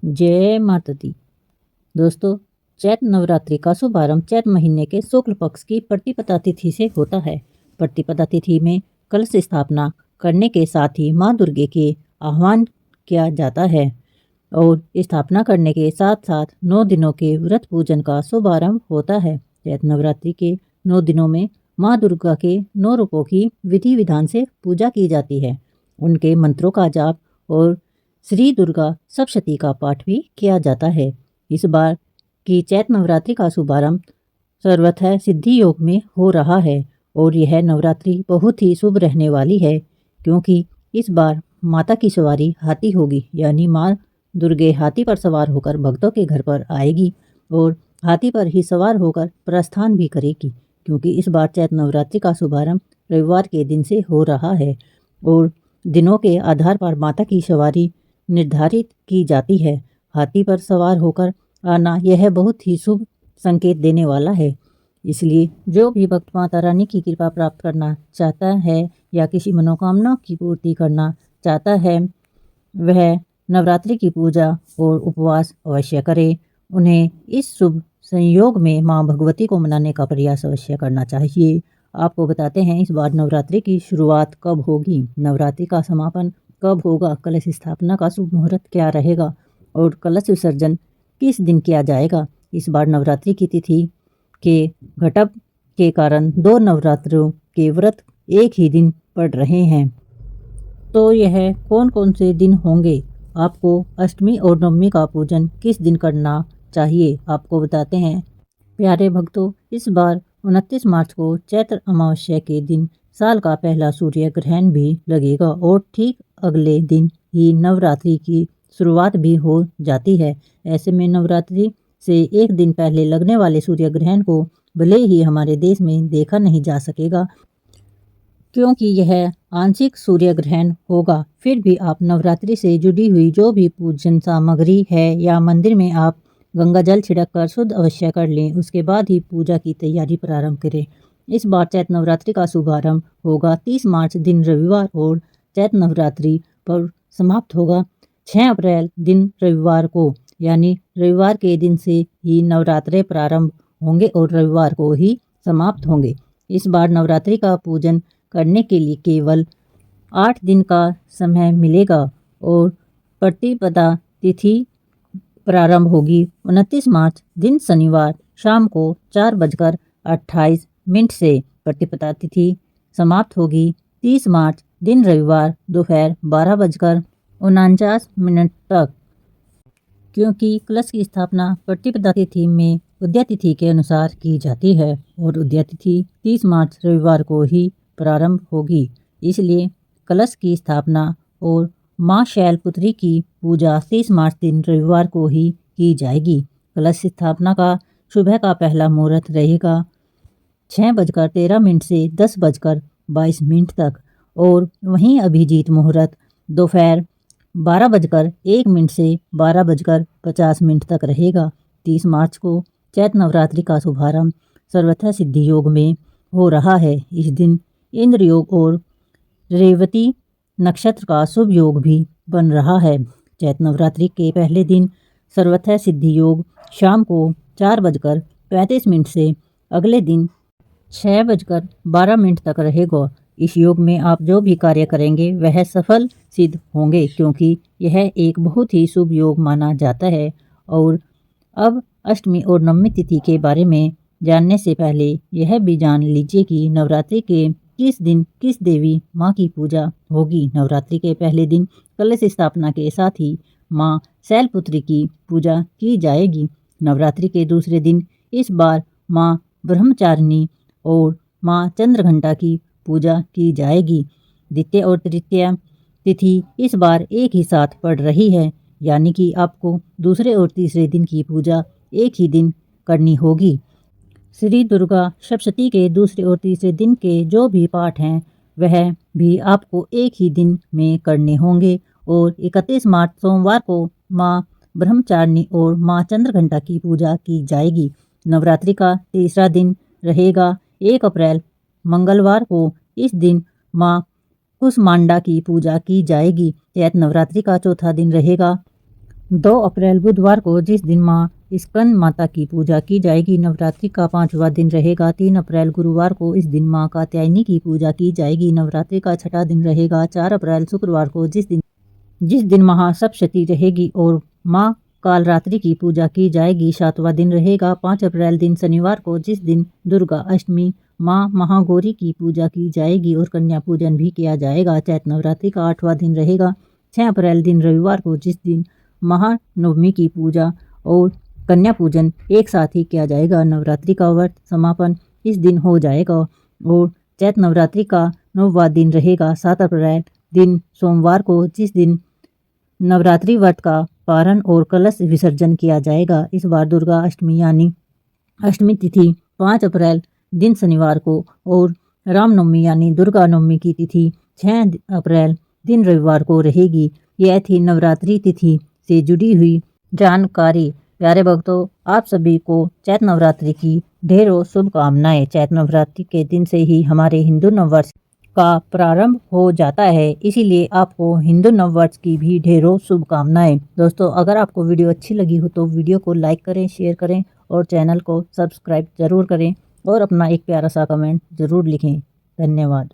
जय माता दी। दोस्तों, चैत्र नवरात्रि का शुभारंभ चैत्र महीने के शुक्ल पक्ष की प्रतिपदा तिथि से होता है। प्रतिपदा तिथि में कलश स्थापना करने के साथ ही माँ दुर्गे के आह्वान किया जाता है और स्थापना करने के साथ साथ 9 दिनों के व्रत पूजन का शुभारंभ होता है। चैत्र नवरात्रि के 9 दिनों में माँ दुर्गा के 9 रूपों की विधि विधान से पूजा की जाती है। उनके मंत्रों का जाप और श्री दुर्गा सप्तशती का पाठ भी किया जाता है। इस बार की चैत्र नवरात्रि का शुभारंभ सर्वथा सिद्धि योग में हो रहा है और यह नवरात्रि बहुत ही शुभ रहने वाली है, क्योंकि इस बार माता की सवारी हाथी होगी, यानी माँ दुर्गे हाथी पर सवार होकर भक्तों के घर पर आएगी और हाथी पर ही सवार होकर प्रस्थान भी करेगी, क्योंकि इस बार चैत्र नवरात्रि का शुभारंभ रविवार के दिन से हो रहा है और दिनों के आधार पर माता की सवारी निर्धारित की जाती है। हाथी पर सवार होकर आना यह बहुत ही शुभ संकेत देने वाला है। इसलिए जो भी भक्त माता रानी की कृपा प्राप्त करना चाहता है या किसी मनोकामना की पूर्ति करना चाहता है, वह नवरात्रि की पूजा और उपवास अवश्य करे। उन्हें इस शुभ संयोग में माँ भगवती को मनाने का प्रयास अवश्य करना चाहिए। आपको बताते हैं इस बार नवरात्रि की शुरुआत कब होगी, नवरात्रि का समापन कब होगा, कलश स्थापना का शुभ मुहूर्त क्या रहेगा और कलश विसर्जन किस दिन किया जाएगा। इस बार नवरात्रि की तिथि के घटक के कारण 2 नवरात्रों के व्रत एक ही दिन पड़ रहे हैं। तो यह कौन कौन से दिन होंगे, आपको अष्टमी और नवमी का पूजन किस दिन करना चाहिए, आपको बताते हैं। प्यारे भक्तों, इस बार 29 मार्च को चैत्र अमावस्या के दिन साल का पहला सूर्य ग्रहण भी लगेगा और ठीक अगले दिन ही नवरात्रि की शुरुआत भी हो जाती है। ऐसे में नवरात्रि से एक दिन पहले लगने वाले सूर्य ग्रहण को भले ही हमारे देश में देखा नहीं जा सकेगा, क्योंकि यह आंशिक सूर्य ग्रहण होगा, फिर भी आप नवरात्रि से जुड़ी हुई जो भी पूजन सामग्री है या मंदिर में आप गंगा जल छिड़क कर शुद्ध अवश्य कर लें, उसके बाद ही पूजा की तैयारी प्रारंभ करें। इस बार चैत्र नवरात्रि का शुभारंभ होगा 30 मार्च दिन रविवार और चैत्र नवरात्रि पर समाप्त होगा 6 अप्रैल दिन रविवार को, यानी रविवार के दिन से ही नवरात्रे प्रारंभ होंगे और रविवार को ही समाप्त होंगे। इस बार नवरात्रि का पूजन करने के लिए केवल 8 दिन का समय मिलेगा और प्रतिपदा तिथि प्रारंभ होगी 29 मार्च दिन शनिवार शाम को 4:28 से। प्रतिपदा तिथि समाप्त होगी 30 मार्च दिन रविवार दोपहर 12:49 तक, क्योंकि कलश की स्थापना प्रतिपदा तिथि में उदया तिथि के अनुसार की जाती है और उदया तिथि 30 मार्च रविवार को ही प्रारंभ होगी। इसलिए कलश की स्थापना और माँ शैलपुत्री की पूजा 30 मार्च दिन रविवार को ही की जाएगी। कलश स्थापना का सुबह का पहला मुहूर्त रहेगा 6:13 से 10:22 तक और वहीं अभिजीत मुहूर्त दोपहर 12:01 से 12:50 तक रहेगा। 30 मार्च को चैत्र नवरात्रि का शुभारंभ सर्वथा सिद्धि योग में हो रहा है। इस दिन इंद्र योग और रेवती नक्षत्र का शुभ योग भी बन रहा है। चैत्र नवरात्रि के पहले दिन सर्वथा सिद्धि योग शाम को 4:35 से अगले दिन 6:12 तक रहेगा। इस योग में आप जो भी कार्य करेंगे वह सफल सिद्ध होंगे, क्योंकि यह एक बहुत ही शुभ योग माना जाता है। और अब अष्टमी और नवमी तिथि के बारे में जानने से पहले यह भी जान लीजिए कि नवरात्रि के किस दिन किस देवी माँ की पूजा होगी। नवरात्रि के पहले दिन कलश स्थापना के साथ ही माँ शैलपुत्री की पूजा की जाएगी। नवरात्रि के दूसरे दिन इस बार माँ ब्रह्मचारिणी और माँ चंद्रघंटा की पूजा की जाएगी। द्वितीय और तृतीय तिथि इस बार एक ही साथ पड़ रही है, यानी कि आपको दूसरे और तीसरे दिन की पूजा एक ही दिन करनी होगी। श्री दुर्गा सप्तशती के दूसरे और तीसरे दिन के जो भी पाठ हैं वह भी आपको एक ही दिन में करने होंगे और 31 मार्च सोमवार को माँ ब्रह्मचारिणी और माँ चंद्रघंटा की पूजा की जाएगी। नवरात्रि का तीसरा दिन रहेगा 1 अप्रैल मंगलवार को। इस दिन माँ कुसमांडा की पूजा की जाएगी। चैत्र नवरात्रि का चौथा दिन रहेगा 2 अप्रैल बुधवार को जिस दिन मां स्कंद माता की पूजा की जाएगी, नवरात्रि का 5वां दिन रहेगा। 3 अप्रैल गुरुवार को इस दिन मां कात्यायनी की पूजा की जाएगी, नवरात्रि का 6वां दिन रहेगा। 4 अप्रैल शुक्रवार को जिस दिन महासप्तशती रहेगी और मां कालरात्रि की पूजा की जाएगी, 7वां दिन रहेगा। 5 अप्रैल दिन शनिवार को जिस दिन दुर्गा अष्टमी मां महागौरी की पूजा की जाएगी और कन्या पूजन भी किया जाएगा, चैत्र नवरात्रि का 8वां दिन रहेगा। 6 अप्रैल दिन रविवार को जिस दिन महानवमी की पूजा और कन्या पूजन एक साथ ही किया जाएगा, नवरात्रि का व्रत समापन इस दिन हो जाएगा और चैत्र नवरात्रि का 9वां दिन रहेगा। 7 अप्रैल दिन सोमवार को जिस दिन नवरात्रि व्रत का पारण और कलश विसर्जन किया जाएगा। इस बार दुर्गा अष्टमी यानी अष्टमी तिथि 5 अप्रैल दिन शनिवार को और रामनवमी यानी दुर्गा नवमी की तिथि 6 अप्रैल दिन रविवार को रहेगी। यह थी नवरात्रि तिथि से जुड़ी हुई जानकारी। प्यारे भक्तों, आप सभी को चैत्र नवरात्रि की ढेरों शुभकामनाएं। चैत्र नवरात्रि के दिन से ही हमारे हिंदू नववर्ष का प्रारंभ हो जाता है, इसीलिए आपको हिंदू नववर्ष की भी ढेरों शुभकामनाएं। दोस्तों, अगर आपको वीडियो अच्छी लगी हो तो वीडियो को लाइक करें, शेयर करें और चैनल को सब्सक्राइब जरूर करें और अपना एक प्यारा सा कमेंट जरूर लिखें। धन्यवाद।